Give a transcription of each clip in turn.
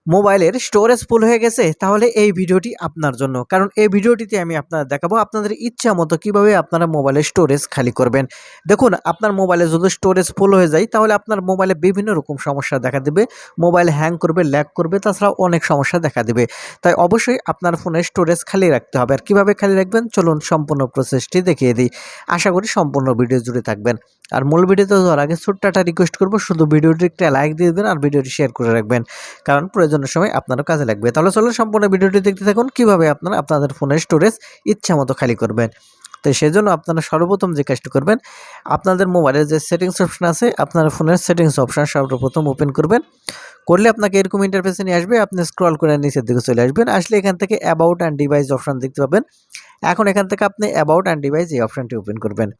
মোবাইলের storage full হয়ে গেছে, তাহলে এই ভিডিওটি আপনার জন্য। কারণ এই ভিডিওটিতে আমি আপনাদের দেখাবো আপনাদের ইচ্ছা মতো কিভাবে আপনারা মোবাইলের স্টোরেজ খালি করবেন। দেখুন, আপনার মোবাইলে যদি স্টোরেজ ফুল হয়ে যায় তাহলে আপনার মোবাইলে বিভিন্ন রকম সমস্যা দেখা দেবে। মোবাইল হ্যাং করবে, ল্যাগ করবে, তাছাড়াও অনেক সমস্যা দেখা দেবে। তাই অবশ্যই আপনার ফোনের স্টোরেজ খালি রাখতে হবে। আর কীভাবে খালি রাখবেন চলুন সম্পূর্ণ প্রসেসটি দেখিয়ে দিই। আশা করি সম্পূর্ণ ভিডিও জুড়ে থাকবেন। আর মূল ভিডিওতে যাওয়ার আগে ছোট্ট একটা রিকোয়েস্ট করবো, শুধু ভিডিওটি একটা লাইক দিয়ে দেবেন আর ভিডিওটি শেয়ার করে রাখবেন, কারণ প্রয়োজনের সময় আপনারও কাজে লাগবে। তাহলে চলুন সম্পূর্ণ ভিডিওটি দেখতে থাকুন কিভাবে আপনারা আপনাদের ফোনের স্টোরেজ ইচ্ছা মতো খালি করবেন। তো সেজন্য আপনারা সর্বপ্রথম যে কাজটি করবেন, আপনাদের মোবাইলের যে সেটিংস অপশন আছে, আপনার ফোনের সেটিংস অপশন সর্বপ্রথম ওপেন করবেন। করলে আপনাকে এরকম ইন্টারফেসে নিয়ে আসবে। আপনি স্ক্রল করে নিচের দিকে চলে আসবেন। আসলে এখান থেকে অ্যাবাউট অ্যান্ড ডিভাইস অপশন দেখতে পাবেন। এখন এখান থেকে আপনি অ্যাবাউট অ্যান্ড ডিভাইস এই অপশনটি ওপেন করবেন।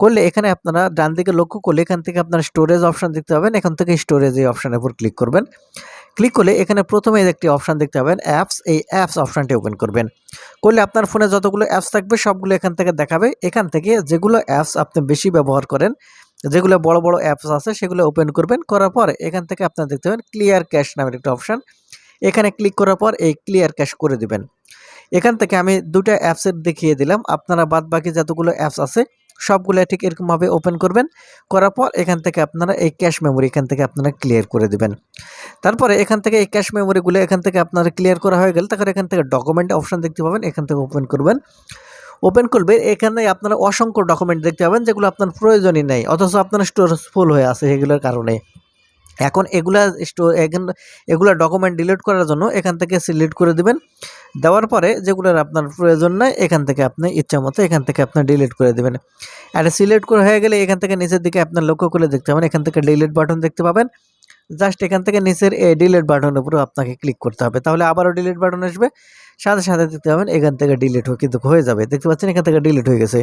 করলে এখানে আপনারা ডান দিকে লক্ষ্য করলে এখান থেকে আপনারা স্টোরেজ অপশন দেখতে পাবেন। এখান থেকে স্টোরেজ এই অপশনের উপর ক্লিক করবেন। ক্লিক করলে এখানে প্রথমে একটি অপশন দেখতে পাবেন অ্যাপস, এই অ্যাপস অপশনটি ওপেন করবেন। করলে আপনার ফোনে যতগুলো অ্যাপস থাকবে সবগুলো এখান থেকে দেখাবে। এখান থেকে যেগুলো অ্যাপস আপনি বেশি ব্যবহার করেন, যেগুলো বড় বড় অ্যাপস আছে সেগুলো ওপেন করবেন। করার পর এখান থেকে আপনারা দেখতে পাবেন ক্লিয়ার ক্যাশ নামের একটা অপশন। এখানে ক্লিক করার পর এই ক্লিয়ার ক্যাশ করে দিবেন। এখান থেকে আমি দুটো অ্যাপসের দেখিয়ে দিলাম। আপনারা বাদ বাকি যতগুলো অ্যাপস আছে সবগুলো ঠিক এরকমভাবে ওপেন করবেন। করার পর এখান থেকে আপনারা এই ক্যাশ মেমোরি এখান থেকে আপনারা ক্লিয়ার করে দিবেন। তারপরে এখান থেকে এই ক্যাশ মেমোরিগুলো এখান থেকে আপনারা ক্লিয়ার করা হয়ে গেলে তারপরে এখান থেকে ডকুমেন্ট অপশন দেখতে পাবেন। এখান থেকে ওপেন করবেন। ওপেন করবে এখানে আপনারা অসংখ্য ডকুমেন্ট দেখতে পাবেন যেগুলো আপনার প্রয়োজনই নেই, অথচ আপনার স্টোরেজ ফুল হয়ে আছে এগুলোর কারণে। এখন এগুলা ডকুমেন্ট ডিলিট করার জন্য এখান থেকে সিলেক্ট করে দিবেন। দেওয়ার পরে যেগুলোর আপনার প্রয়োজন নাই এখান থেকে আপনি ইচ্ছা মতো এখান থেকে আপনি ডিলিট করে দেবেন। আর সিলেক্ট করে হয়ে গেলে এখান থেকে নিচের দিকে আপনার লক্ষ্য করে দেখতে পাবেন, এখান থেকে ডিলিট বাটন দেখতে পাবেন। জাস্ট এখান থেকে নিচের এই ডিলিট বাটনের উপরে আপনাকে ক্লিক করতে হবে। তাহলে আবারও ডিলিট বাটন আসবে, সাথে সাথে দেখতে পাবেন এখান থেকে ডিলিট কিন্তু হয়ে যাবে। দেখতে পাচ্ছেন এখান থেকে ডিলিট হয়ে গেছে।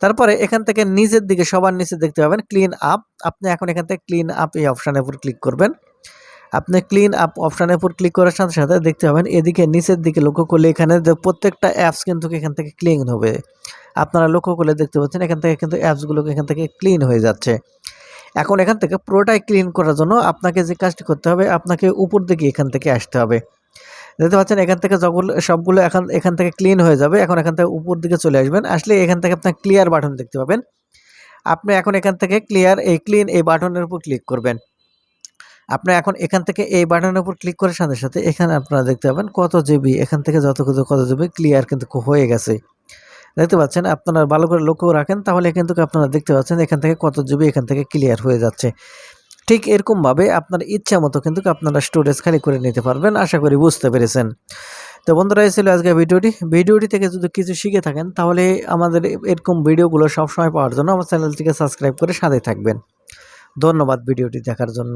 তারপরে এখান থেকে নিচের দিকে সবার নিচে দেখতে পাবেন ক্লিন আপ। আপনি এখন এখান থেকে ক্লিন আপ এই অপশানের উপর ক্লিক করবেন। আপনি ক্লিন আপ অপশানের উপর ক্লিক করার সাথে সাথে দেখতে পাবেন এদিকে নিচের দিকে লক্ষ্য করলে এখানে প্রত্যেকটা অ্যাপস কিন্তু এখান থেকে ক্লিন হবে। আপনারা লক্ষ্য করলে দেখতে পাচ্ছেন এখান থেকে কিন্তু অ্যাপসগুলো এখান থেকে ক্লিন হয়ে যাচ্ছে। এখন এখান থেকে পুরোটাই ক্লিন করার জন্য আপনাকে যে কাজটি করতে হবে, আপনাকে উপর দিকে এখান থেকে আসতে হবে। দেখতে পাচ্ছেন এখান থেকে সবগুলো এখান থেকে ক্লিন হয়ে যাবে। এখন এখান থেকে উপর দিকে চলে আসবেন। আসলে এখান থেকে আপনার ক্লিয়ার বাটন দেখতে পাবেন। আপনি এখন এখান থেকে ক্লিন এই বাটনের উপর ক্লিক করবেন। আপনি এখন এখান থেকে এই বাটনের উপর ক্লিক করার সাথে সাথে এখানে আপনারা দেখতে পাবেন কত জিবি, এখান থেকে কত জিবি ক্লিয়ার কিন্তু হয়ে গেছে। দেখতে পাচ্ছেন, আপনারা ভালো করে লক্ষ্য রাখেন তাহলে কিন্তু আপনারা দেখতে পাচ্ছেন এখান থেকে কত জিবি এখান থেকে ক্লিয়ার হয়ে যাচ্ছে। ঠিক এরকমভাবে আপনার ইচ্ছা মতো কিন্তু আপনারা স্টোরেজ খালি করে নিতে পারবেন। আশা করি বুঝতে পেরেছেন। তো বন্ধুরা, এই ছিল আজকে ভিডিওটি থেকে যদি কিছু শিখে থাকেন তাহলে আমাদের এরকম ভিডিওগুলো সবসময় পাওয়ার জন্য আমার চ্যানেলটিকে সাবস্ক্রাইব করে সাথে থাকবেন। ধন্যবাদ ভিডিওটি দেখার জন্য।